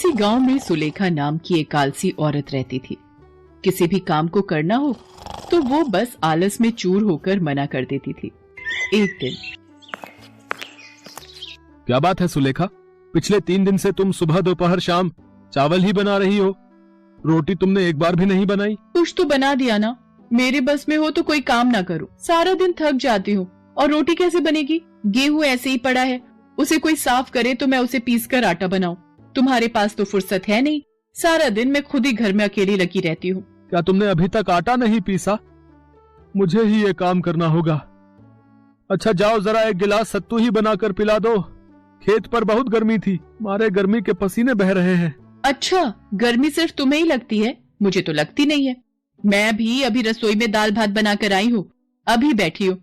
किसी गांव में सुलेखा नाम की एक आलसी औरत रहती थी। किसी भी काम को करना हो तो वो बस आलस में चूर होकर मना कर देती थी। एक दिन, क्या बात है सुलेखा, पिछले 3 दिन से तुम सुबह दोपहर शाम चावल ही बना रही हो, रोटी तुमने एक बार भी नहीं बनाई। कुछ तो बना दिया ना, मेरे बस में हो तो कोई काम ना करो, सारा दिन थक जाती हूँ। और रोटी कैसे बनेगी? गेहूं ऐसे ही पड़ा है, उसे कोई साफ करे तो मैं उसे पीस कर आटा बनाऊं। तुम्हारे पास तो फुर्सत है नहीं, सारा दिन मैं खुद ही घर में अकेली लगी रहती हूँ। क्या तुमने अभी तक आटा नहीं पीसा? मुझे ही ये काम करना होगा। अच्छा जाओ, जरा एक गिलास सत्तू ही बनाकर पिला दो। खेत पर बहुत गर्मी थी, मारे गर्मी के पसीने बह रहे हैं। अच्छा, गर्मी सिर्फ तुम्हें ही लगती है, मुझे तो लगती नहीं है। मैं भी अभी रसोई में दाल भात बनाकर आई हूँ, अभी बैठी हूँ।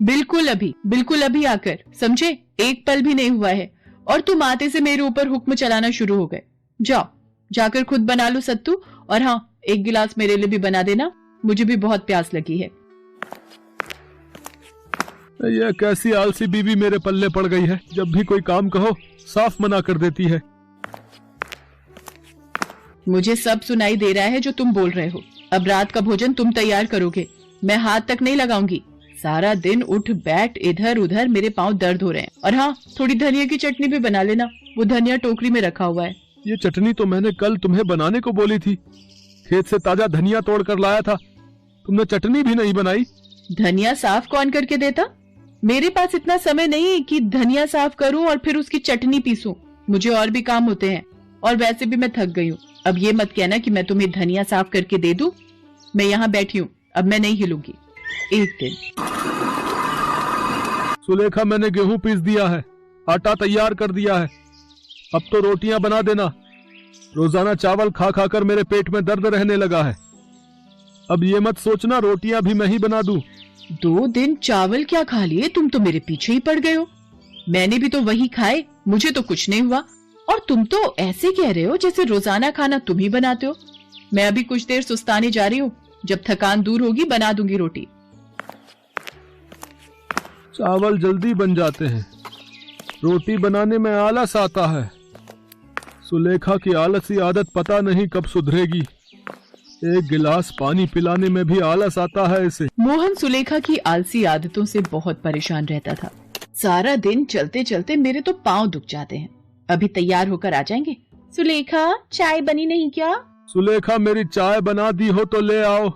बिल्कुल अभी आकर, समझे? एक पल भी नहीं हुआ है और तुम आते से मेरे ऊपर हुक्म चलाना शुरू हो गए। जाओ, जाकर खुद बना लो सत्तू, और हाँ, एक गिलास मेरे लिए भी बना देना, मुझे भी बहुत प्यास लगी है। यह कैसी आलसी बीवी मेरे पल्ले पड़ गई है, जब भी कोई काम कहो साफ मना कर देती है। मुझे सब सुनाई दे रहा है जो तुम बोल रहे हो। अब रात का भोजन तुम तैयार करोगे, मैं हाथ तक नहीं लगाऊंगी। सारा दिन उठ बैठ इधर उधर, मेरे पांव दर्द हो रहे हैं। और हाँ, थोड़ी धनिया की चटनी भी बना लेना, वो धनिया टोकरी में रखा हुआ है। ये चटनी तो मैंने कल तुम्हें बनाने को बोली थी, खेत से ताजा धनिया तोड़ कर लाया था, तुमने चटनी भी नहीं बनाई। धनिया साफ कौन करके देता? मेरे पास इतना समय नहीं कि धनिया साफ करूं और फिर उसकी चटनी पीसूं। मुझे और भी काम होते हैं, और वैसे भी मैं थक गई हूँ। अब ये मत कहना कि मैं तुम्हें धनिया साफ करके दे दूं। मैं यहाँ बैठी हूँ, अब मैं नहीं हिलूंगी। एक दिन, सुलेखा, मैंने गेहूं पीस दिया है, आटा तैयार कर दिया है, अब तो रोटियां बना देना। रोजाना चावल खा खाकर मेरे पेट में दर्द रहने लगा है। अब ये मत सोचना रोटियां भी मैं ही बना दूं। 2 दिन चावल क्या खा लिए? तुम तो मेरे पीछे ही पड़ गए हो। मैंने भी तो वही खाए, मुझे तो कुछ नहीं हुआ। और तुम तो ऐसे कह रहे हो जैसे रोजाना खाना तुम ही बनाते हो। मैं अभी कुछ देर सुस्ताने जा रही हूँ, जब थकान दूर होगी बना दूंगी रोटी। चावल जल्दी बन जाते हैं, रोटी बनाने में आलस आता है। सुलेखा की आलसी आदत पता नहीं कब सुधरेगी। एक गिलास पानी पिलाने में भी आलस आता है इसे। मोहन सुलेखा की आलसी आदतों से बहुत परेशान रहता था। सारा दिन चलते चलते मेरे तो पाँव दुख जाते हैं। अभी तैयार होकर आ जाएंगे। सुलेखा, चाय बनी नहीं क्या? सुलेखा, मेरी चाय बना दी हो तो ले आओ।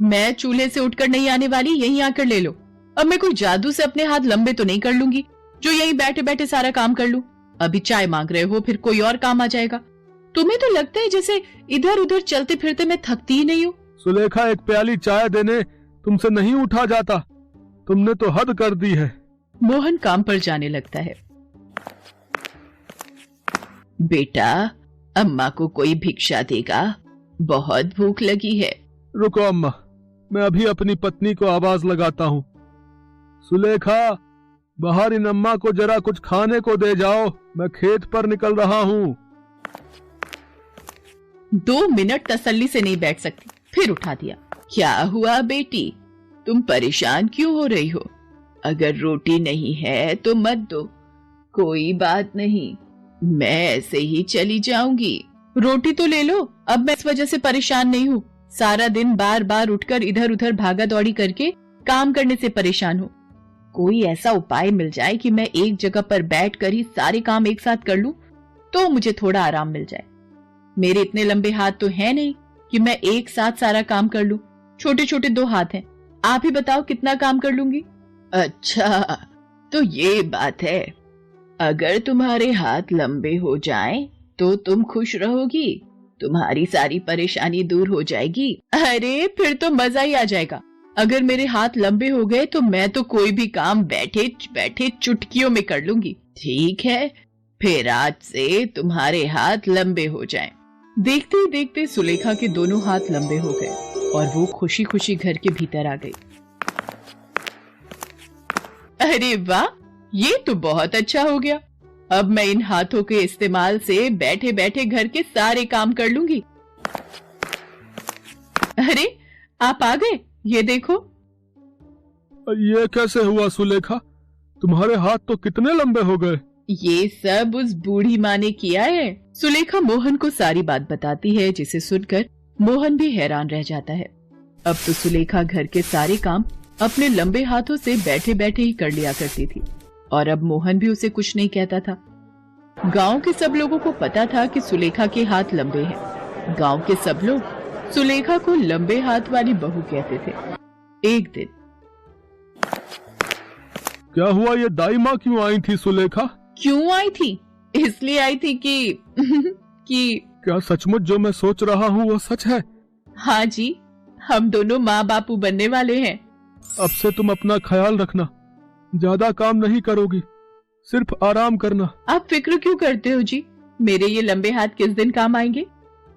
मैं चूल्हे से उठकर नहीं आने वाली, यहीं आकर ले लो। अब मैं कोई जादू से अपने हाथ लंबे तो नहीं कर लूंगी जो यहीं बैठे बैठे सारा काम कर लूं। अभी चाय मांग रहे हो, फिर कोई और काम आ जाएगा। तुम्हें तो लगता है जैसे इधर उधर चलते फिरते मैं थकती ही नहीं हूँ। सुलेखा, एक प्याली चाय देने तुमसे नहीं उठा जाता, तुमने तो हद कर दी है। मोहन काम पर जाने लगता है। बेटा, अम्मा को कोई भिक्षा देगा, बहुत भूख लगी है। रुको अम्मा, मैं अभी अपनी पत्नी को आवाज लगाता हूँ। सुलेखा, बाहर इन अम्मा को जरा कुछ खाने को दे जाओ, मैं खेत पर निकल रहा हूँ। 2 मिनट तसल्ली से नहीं बैठ सकती, फिर उठा दिया। क्या हुआ बेटी, तुम परेशान क्यों हो रही हो? अगर रोटी नहीं है तो मत दो, कोई बात नहीं, मैं ऐसे ही चली जाऊंगी। रोटी तो ले लो, अब मैं इस वजह से परेशान नहीं हूँ। सारा दिन बार बार उठकर इधर उधर भागा दौड़ी करके काम करने से परेशान हूँ। कोई ऐसा उपाय मिल जाए कि मैं एक जगह पर बैठकर ही सारे काम एक साथ कर लूं, तो मुझे थोड़ा आराम मिल जाए। मेरे इतने लंबे हाथ तो है नहीं कि मैं एक साथ सारा काम कर लूं। छोटे छोटे 2 हाथ हैं। आप ही बताओ कितना काम कर लूंगी? अच्छा, तो ये बात है। अगर तुम्हारे हाथ लंबे हो जाएं, तो तुम खुश रहोगी, तुम्हारी सारी परेशानी दूर हो जाएगी। अरे, फिर तो मजा ही आ जाएगा। अगर मेरे हाथ लंबे हो गए तो मैं तो कोई भी काम बैठे बैठे चुटकियों में कर लूंगी। ठीक है, फिर आज से तुम्हारे हाथ लंबे हो जाएं। देखते ही देखते सुलेखा के दोनों हाथ लंबे हो गए और वो खुशी खुशी घर के भीतर आ गई। अरे वाह, ये तो बहुत अच्छा हो गया। अब मैं इन हाथों के इस्तेमाल से बैठे बैठे घर के सारे काम कर लूंगी। अरे, आप आ गए, ये देखो। ये कैसे हुआ सुलेखा, तुम्हारे हाथ तो कितने लंबे हो गए। ये सब उस बूढ़ी माँ ने किया है। सुलेखा मोहन को सारी बात बताती है, जिसे सुनकर मोहन भी हैरान रह जाता है। अब तो सुलेखा घर के सारे काम अपने लंबे हाथों से बैठे बैठे ही कर लिया करती थी, और अब मोहन भी उसे कुछ नहीं कहता था। गांव के सब लोगों को पता था कि सुलेखा के हाथ लंबे हैं। गांव के सब लोग सुलेखा को लंबे हाथ वाली बहू कहते थे। एक दिन, क्या हुआ, ये दाई माँ क्यों आई थी सुलेखा? क्यों आई थी? इसलिए आई थी कि कि क्या सचमुच जो मैं सोच रहा हूँ वो सच है? हाँ जी, हम दोनों माँ बापू बनने वाले हैं। अब से तुम अपना ख्याल रखना, ज्यादा काम नहीं करोगी, सिर्फ आराम करना। आप फिक्र क्यों करते हो जी? मेरे ये लंबे हाथ किस दिन काम आएंगे?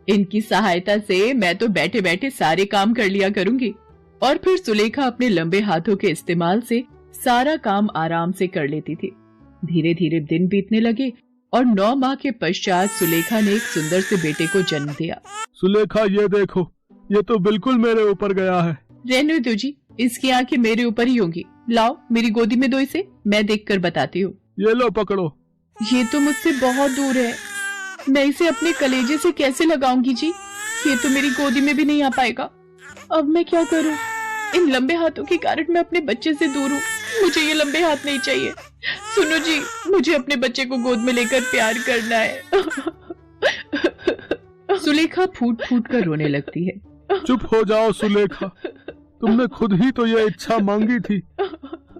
इनकी सहायता से मैं तो बैठे बैठे सारे काम कर लिया करूंगी। और फिर सुलेखा अपने लंबे हाथों के इस्तेमाल से सारा काम आराम से कर लेती थी। धीरे धीरे दिन बीतने लगे और 9 माह के पश्चात सुलेखा ने एक सुंदर से बेटे को जन्म दिया। सुलेखा, ये देखो, ये तो बिल्कुल मेरे ऊपर गया है। रहने दो जी, इसकी आंखें मेरे ऊपर ही होंगी। लाओ मेरी गोदी में दो इसे, मैं देखकर बताती हूँ। ये लो पकड़ो। ये तो मुझसे बहुत दूर है, मैं इसे अपने कलेजे से कैसे लगाऊंगी जी? ये तो मेरी गोदी में भी नहीं आ पाएगा। अब मैं क्या करूँ? इन लंबे हाथों के कारण मैं अपने बच्चे से दूर हूँ। मुझे ये लंबे हाथ नहीं चाहिए। सुनो जी, मुझे अपने बच्चे को गोद में लेकर प्यार करना है। सुलेखा फूट फूट कर रोने लगती है। चुप हो जाओ सुलेखा, तुमने खुद ही तो ये इच्छा मांगी थी,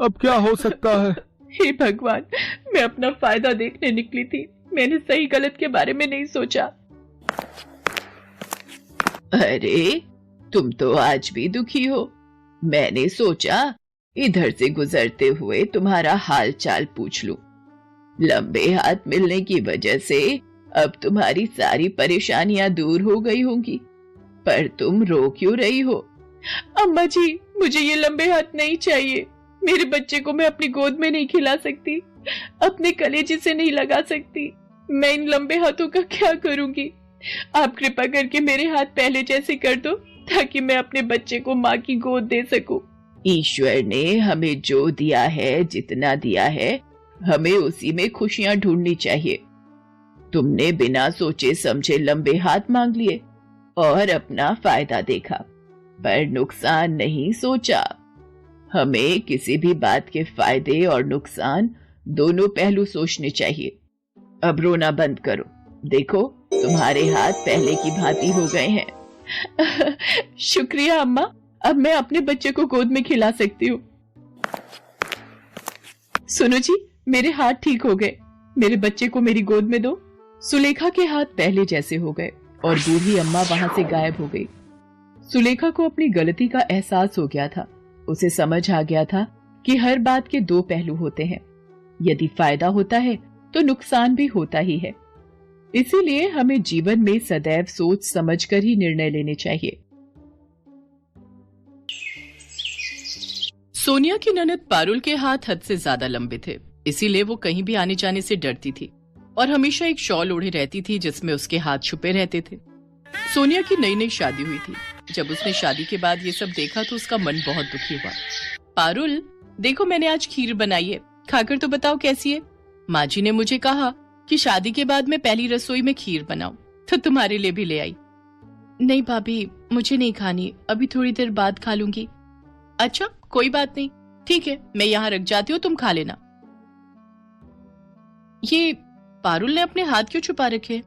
अब क्या हो सकता है? हे भगवान, मैं अपना फायदा देखने निकली थी, मैंने सही गलत के बारे में नहीं सोचा। अरे, तुम तो आज भी दुखी हो। मैंने सोचा इधर से गुजरते हुए तुम्हारा हाल चाल पूछ लूं। लंबे हाथ मिलने की वजह से अब तुम्हारी सारी परेशानियां दूर हो गई होंगी, पर तुम रो क्यों रही हो? अम्मा जी, मुझे ये लंबे हाथ नहीं चाहिए। मेरे बच्चे को मैं अपनी गोद में नहीं खिला सकती, अपने कलेजे से नहीं लगा सकती। मैं इन लंबे हाथों का क्या करूंगी? आप कृपा करके मेरे हाथ पहले जैसे कर दो, ताकि मैं अपने बच्चे को माँ की गोद दे सकूं। ईश्वर ने हमें जो दिया है, जितना दिया है, हमें उसी में खुशियां ढूंढनी चाहिए। तुमने बिना सोचे समझे लंबे हाथ मांग लिए और अपना फायदा देखा, पर नुकसान नहीं सोचा। हमें किसी भी बात के फायदे और नुकसान दोनों पहलू सोचने चाहिए। अब रोना बंद करो, देखो तुम्हारे हाथ पहले की भांति हो गए हैं। शुक्रिया अम्मा, अब मैं अपने बच्चे को गोद में खिला सकती हूँ। सुनो जी, मेरे हाथ ठीक हो गए, मेरे बच्चे को मेरी गोद में दो। सुलेखा के हाथ पहले जैसे हो गए और बूढ़ी अम्मा वहां से गायब हो गई। सुलेखा को अपनी गलती का एहसास हो गया था। उसे समझ आ गया था कि हर बात के दो पहलू होते हैं। यदि फायदा होता है तो नुकसान भी होता ही है। इसीलिए हमें जीवन में सदैव सोच समझकर ही निर्णय लेने चाहिए। सोनिया की ननद पारुल के हाथ हद से ज्यादा लंबे थे, इसीलिए वो कहीं भी आने जाने से डरती थी और हमेशा एक शॉल ओढ़े रहती थी जिसमें उसके हाथ छुपे रहते थे। सोनिया की नई नई शादी हुई थी। जब उसने शादी के बाद ये सब देखा तो उसका मन बहुत दुखी हुआ। पारुल, देखो मैंने आज खीर बनाई है, खाकर तो बताओ कैसी है। माँ जी ने मुझे कहा कि शादी के बाद मैं पहली रसोई में खीर बनाऊं, तो तुम्हारे लिए भी ले आई। नहीं भाभी, मुझे नहीं खानी, अभी थोड़ी देर बाद खा लूंगी। अच्छा कोई बात नहीं, ठीक है, मैं यहाँ रख जाती हूँ, तुम खा लेना। ये पारुल ने अपने हाथ क्यों छुपा रखे?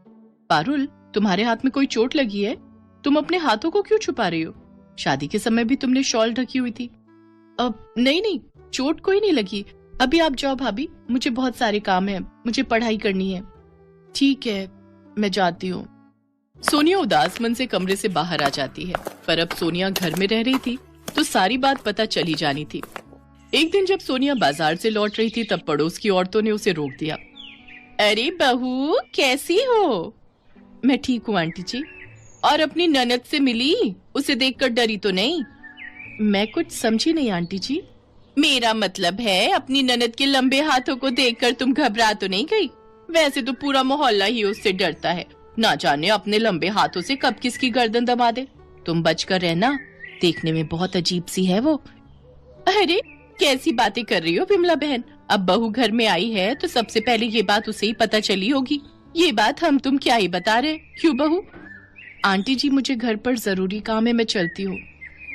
पारुल, तुम्हारे हाथ में कोई चोट लगी है? तुम अपने हाथों को क्यों छुपा रही हो? शादी के समय भी तुमने शॉल ढकी हुई थी। अब नहीं, चोट कोई नहीं लगी। अभी आप जाओ भाभी, मुझे बहुत सारे काम है, मुझे पढ़ाई करनी है। ठीक है, मैं जाती हूँ। सोनिया उदास मन से कमरे से बाहर आ जाती है, पर अब सोनिया घर में रह रही थी तो सारी बात पता चली जानी थी। एक दिन जब सोनिया बाजार से लौट रही थी तब पड़ोस की औरतों ने उसे रोक दिया। अरे बहू, कैसी हो? मैं ठीक हूँ आंटी जी। और अपनी ननद से मिली? उसे देखकर डरी तो नहीं? मैं कुछ समझी नहीं आंटी जी। मेरा मतलब है अपनी ननद के लंबे हाथों को देखकर तुम घबरा तो नहीं गई? वैसे तो पूरा मोहल्ला ही उससे डरता है, ना जाने अपने लंबे हाथों से कब किसकी गर्दन दबा दे। तुम बचकर रहना, देखने में बहुत अजीब सी है वो। अरे कैसी बातें कर रही हो विमला बहन, अब बहू घर में आई है तो सबसे पहले ये बात उसे ही पता चली होगी। ये बात हम तुम क्या ही बता रहे, क्यों बहू? आंटी जी मुझे घर पर जरूरी काम है, मैं चलती हूँ।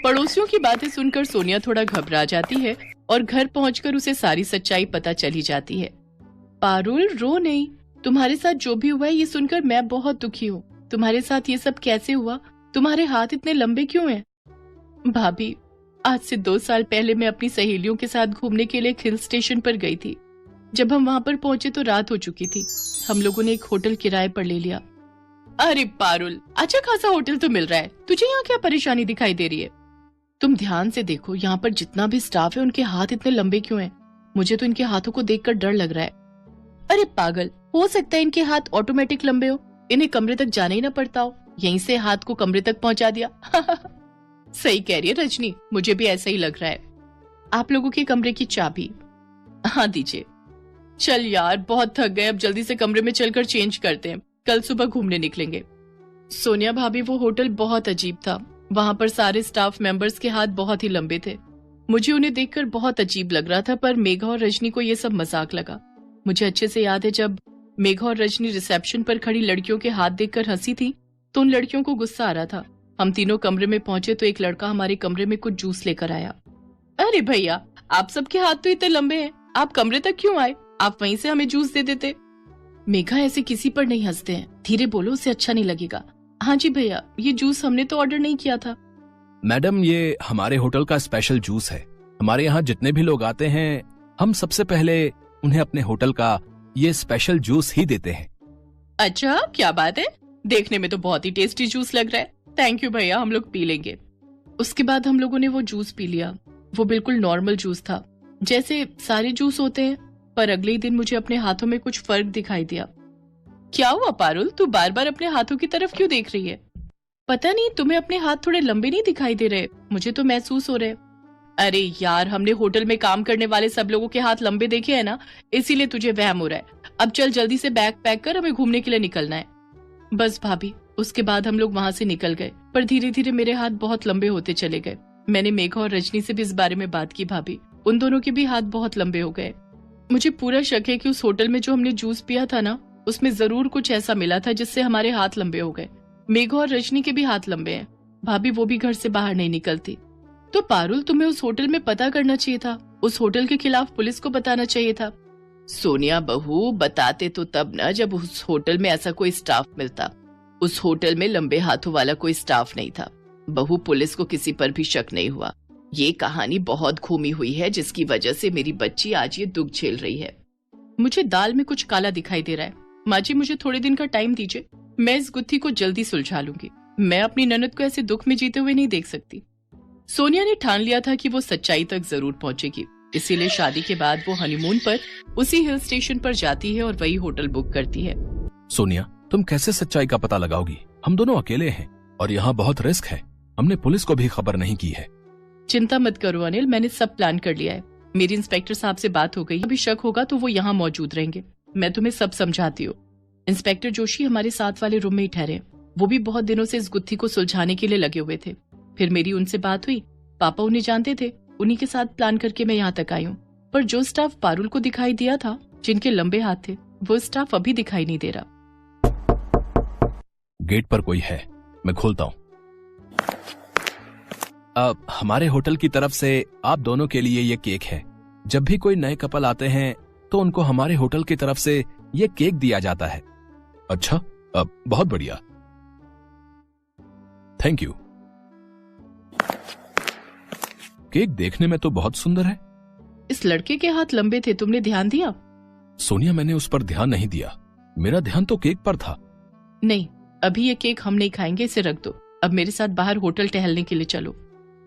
पड़ोसियों की बातें सुनकर सोनिया थोड़ा घबरा जाती है और घर पहुंचकर उसे सारी सच्चाई पता चली जाती है। पारुल रो नहीं, तुम्हारे साथ जो भी हुआ है ये सुनकर मैं बहुत दुखी हूँ। तुम्हारे साथ ये सब कैसे हुआ? तुम्हारे हाथ इतने लंबे क्यों हैं? भाभी, आज से 2 साल पहले मैं अपनी सहेलियों के साथ घूमने के लिए एक हिल स्टेशन पर गई थी। जब हम वहां पर पहुंचे तो रात हो चुकी थी। हम लोगों ने एक होटल किराए पर ले लिया। अरे पारुल, अच्छा खासा होटल तो मिल रहा है, तुझे यहाँ क्या परेशानी दिखाई दे रही है? तुम ध्यान से देखो, यहाँ पर जितना भी स्टाफ है उनके हाथ इतने लंबे क्यों हैं? मुझे तो इनके हाथों को देखकर डर लग रहा है। अरे पागल, हो सकता है इनके हाथ ऑटोमेटिक लंबे हो, इन्हें कमरे तक जाना ही ना पड़ता हो, यहीं से हाथ को कमरे तक पहुंचा दिया। सही कह रही है रजनी, मुझे भी ऐसा ही लग रहा है। आप लोगों के कमरे की चाबी? हाँ दीजिए। चल यार, बहुत थक गए, अब जल्दी से कमरे में चलकर चेंज करते हैं, कल सुबह घूमने निकलेंगे। सोनिया भाभी, वो होटल बहुत अजीब था। वहां पर सारे स्टाफ मेंबर्स के हाथ बहुत ही लंबे थे। मुझे उन्हें देखकर बहुत अजीब लग रहा था, पर मेघा और रजनी को ये सब मजाक लगा। मुझे अच्छे से याद है जब मेघा और रजनी रिसेप्शन पर खड़ी लड़कियों के हाथ देखकर हंसी थी तो उन लड़कियों को गुस्सा आ रहा था। हम तीनों कमरे में पहुंचे तो एक लड़का हमारे कमरे में कुछ जूस लेकर आया। अरे भैया, आप सबके हाथ तो इतने लंबे हैं, आप कमरे तक क्यों आए? आप वहीं से हमें जूस दे देते। मेघा, ऐसे किसी पर नहीं हंसते हैं, धीरे बोलो, उसे अच्छा नहीं लगेगा। हाँ जी भैया, ये जूस हमने तो ऑर्डर नहीं किया था। मैडम, ये हमारे होटल का स्पेशल जूस है। हमारे यहाँ जितने भी लोग आते हैं हम सबसे पहले उन्हें अपने होटल का ये स्पेशल जूस ही देते हैं। अच्छा, क्या बात है, देखने में तो बहुत ही टेस्टी जूस लग रहा है। थैंक यू भैया, हम लोग पी लेंगे। उसके बाद हम लोगों ने वो जूस पी लिया। वो बिल्कुल नॉर्मल जूस था, जैसे सारे जूस होते हैं, पर अगले ही दिन मुझे अपने हाथों में कुछ फर्क दिखाई दिया। क्या हुआ पारुल, तू बार बार अपने हाथों की तरफ क्यों देख रही है? पता नहीं, तुम्हें अपने हाथ थोड़े लंबे नहीं दिखाई दे रहे? मुझे तो महसूस हो रहे। अरे यार, हमने होटल में काम करने वाले सब लोगों के हाथ लंबे देखे हैं ना, इसीलिए तुझे वहम हो रहा है। अब चल जल्दी से बैग पैक कर, हमें घूमने के लिए निकलना है। बस भाभी, उसके बाद हम लोग वहां से निकल गए, पर धीरे धीरे मेरे हाथ बहुत लंबे होते चले गए। मैंने मेघा और रजनी से भी इस बारे में बात की भाभी, उन दोनों के भी हाथ बहुत लंबे हो गए। मुझे पूरा शक है कि उस होटल में जो हमने जूस पिया था ना, उसमें जरूर कुछ ऐसा मिला था जिससे हमारे हाथ लंबे हो गए। मेघा और रजनी के भी हाथ लंबे हैं। भाभी, वो भी घर से बाहर नहीं निकलती। तो पारुल, तुम्हें उस होटल में पता करना चाहिए था, उस होटल के खिलाफ पुलिस को बताना चाहिए था। सोनिया बहू, बताते तो तब ना जब उस होटल में ऐसा कोई स्टाफ मिलता। उस होटल में लंबे हाथों वाला कोई स्टाफ नहीं था। बहू, पुलिस को किसी पर भी शक नहीं हुआ। ये कहानी बहुत घूमी हुई है, जिसकी वजह से मेरी बच्ची आज ये दुख झेल रही है। मुझे दाल में कुछ काला दिखाई दे रहा है। माँ जी, मुझे थोड़े दिन का टाइम दीजिए, मैं इस गुत्थी को जल्दी सुलझा लूंगी। मैं अपनी ननद को ऐसे दुख में जीते हुए नहीं देख सकती। सोनिया ने ठान लिया था कि वो सच्चाई तक जरूर पहुंचेगी, इसीलिए शादी के बाद वो हनीमून पर उसी हिल स्टेशन पर जाती है और वही होटल बुक करती है। सोनिया, तुम कैसे सच्चाई का पता लगाओगी? हम दोनों अकेले हैं और यहाँ बहुत रिस्क है। हमने पुलिस को भी खबर नहीं की है। चिंता मत करो अनिल, मैंने सब प्लान कर लिया है। मेरी इंस्पेक्टर साहब से बात हो गई, अभी शक होगा तो वो यहाँ मौजूद रहेंगे। मैं तुम्हें सब समझाती हूँ। इंस्पेक्टर जोशी हमारे साथ वाले रूम में ही ठहरे। वो भी बहुत दिनों से इस गुत्थी को सुलझाने के लिए लगे हुए थे। फिर मेरी उनसे बात हुई, पापा उन्हें जानते थे, उन्हीं के साथ प्लान करके मैं यहाँ तक आई हूँ। पर जो स्टाफ पारुल को दिखाई दिया था, जिनके लंबे हाथ थे, वो स्टाफ अभी दिखाई नहीं दे रहा। गेट पर कोई है, मैं खोलता हूँ। अब हमारे होटल की तरफ से आप दोनों के लिए ये केक है। जब भी कोई नए कपल आते हैं तो उनको हमारे होटल की तरफ से ये केक दिया जाता है। अच्छा, अब बहुत बढ़िया, थैंक यू। केक देखने में तो बहुत सुंदर है। इस लड़के के हाथ लंबे थे, तुमने ध्यान दिया? सोनिया, मैंने उस पर ध्यान नहीं दिया, मेरा ध्यान तो केक पर था। नहीं, अभी ये केक हम नहीं खाएंगे, इसे रख दो। अब मेरे साथ बाहर होटल टहलने के लिए चलो।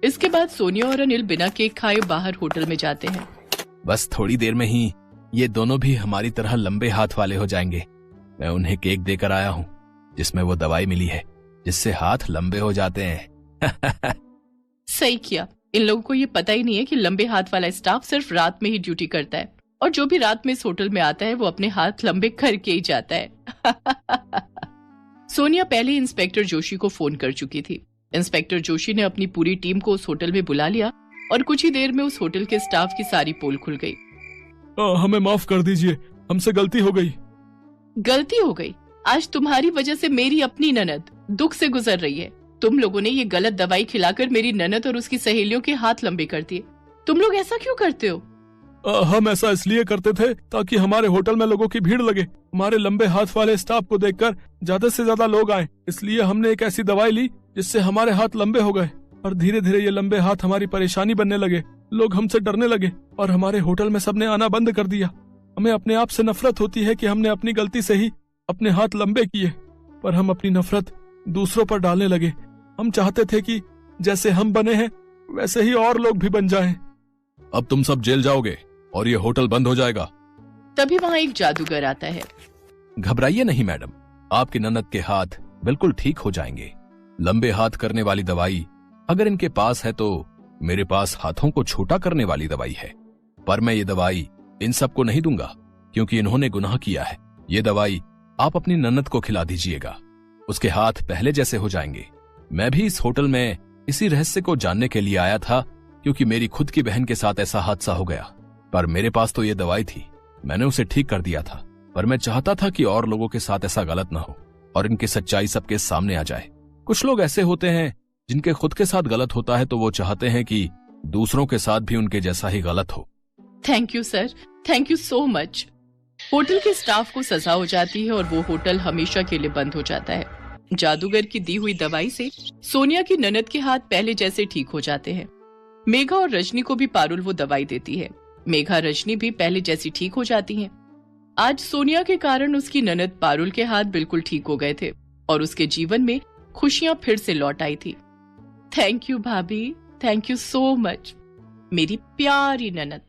इसके बाद सोनिया और अनिल बिना केक खाए बाहर होटल में जाते हैं। बस थोड़ी देर में ही ये दोनों भी हमारी तरह लंबे हाथ वाले हो जाएंगे। मैं उन्हें केक देकर आया हूँ जिसमें वो दवाई मिली है जिससे हाथ लंबे हो जाते हैं। सही किया। इन लोगों को ये पता ही नहीं है कि लंबे हाथ वाला स्टाफ सिर्फ रात में ही ड्यूटी करता है, और जो भी रात में इस होटल में आता है वो अपने हाथ लंबे करके ही जाता है। सोनिया पहले ही इंस्पेक्टर जोशी को फोन कर चुकी थी। इंस्पेक्टर जोशी ने अपनी पूरी टीम को उस होटल में बुला लिया और कुछ ही देर में उस होटल के स्टाफ की सारी पोल खुल गई। हमें माफ कर दीजिए, हमसे गलती हो गई। गलती हो गई? आज तुम्हारी वजह से मेरी अपनी ननद दुख से गुजर रही है। तुम लोगों ने ये गलत दवाई खिलाकर मेरी ननद और उसकी सहेलियों के हाथ लंबे कर दिए। तुम लोग ऐसा क्यों करते हो? हम ऐसा इसलिए करते थे ताकि हमारे होटल में लोगों की भीड़ लगे। हमारे लंबे हाथ वाले स्टाफ को देखकर ज्यादा से ज्यादा लोग आए, इसलिए हमने एक ऐसी दवाई ली जिससे हमारे हाथ लंबे हो गए और धीरे धीरे ये लंबे हाथ हमारी परेशानी बनने लगे। लोग हमसे डरने लगे और हमारे होटल में सबने आना बंद कर दिया। हमें अपने आप से नफरत होती है कि हमने अपनी गलती से ही अपने हाथ लंबे किए, पर हम अपनी नफरत दूसरों पर डालने लगे। हम चाहते थे कि जैसे हम बने हैं वैसे ही और लोग भी बन जाएं। अब तुम सब जेल जाओगे और ये होटल बंद हो जाएगा। तभी वहाँ एक जादूगर आता है। घबराइए नहीं मैडम, आपकी ननद के हाथ बिल्कुल ठीक हो जाएंगे। लंबे हाथ करने वाली दवाई अगर इनके पास है तो मेरे पास हाथों को छोटा करने वाली दवाई है, पर मैं ये दवाई इन सबको नहीं दूंगा क्योंकि इन्होंने गुनाह किया है। ये दवाई आप अपनी ननद को खिला दीजिएगा, उसके हाथ पहले जैसे हो जाएंगे। मैं भी इस होटल में इसी रहस्य को जानने के लिए आया था क्योंकि मेरी खुद की बहन के साथ ऐसा हादसा हो गया, पर मेरे पास तो ये दवाई थी, मैंने उसे ठीक कर दिया था। पर मैं चाहता था कि और लोगों के साथ ऐसा गलत ना हो और इनकी सच्चाई सबके सामने आ जाए। कुछ लोग ऐसे होते हैं जिनके खुद के साथ गलत होता है तो वो चाहते हैं कि दूसरों के साथ भी उनके जैसा ही गलत हो। Thank you sir, thank you so much. Hotel के स्टाफ को सजा हो जाती है और वो होटल हमेशा के लिए बंद हो जाता है। जादूगर की दी हुई दवाई से सोनिया की ननद के हाथ पहले जैसे ठीक हो जाते हैं। मेघा और रजनी को भी पारुल वो दवाई देती है। मेघा रजनी भी पहले जैसी ठीक हो जाती हैं। आज सोनिया के कारण उसकी ननद पारुल के हाथ बिल्कुल ठीक हो गए थे और उसके जीवन में खुशियां फिर से लौट आई थी। थैंक यू भाभी, थैंक यू सो मच मेरी प्यारी ननद।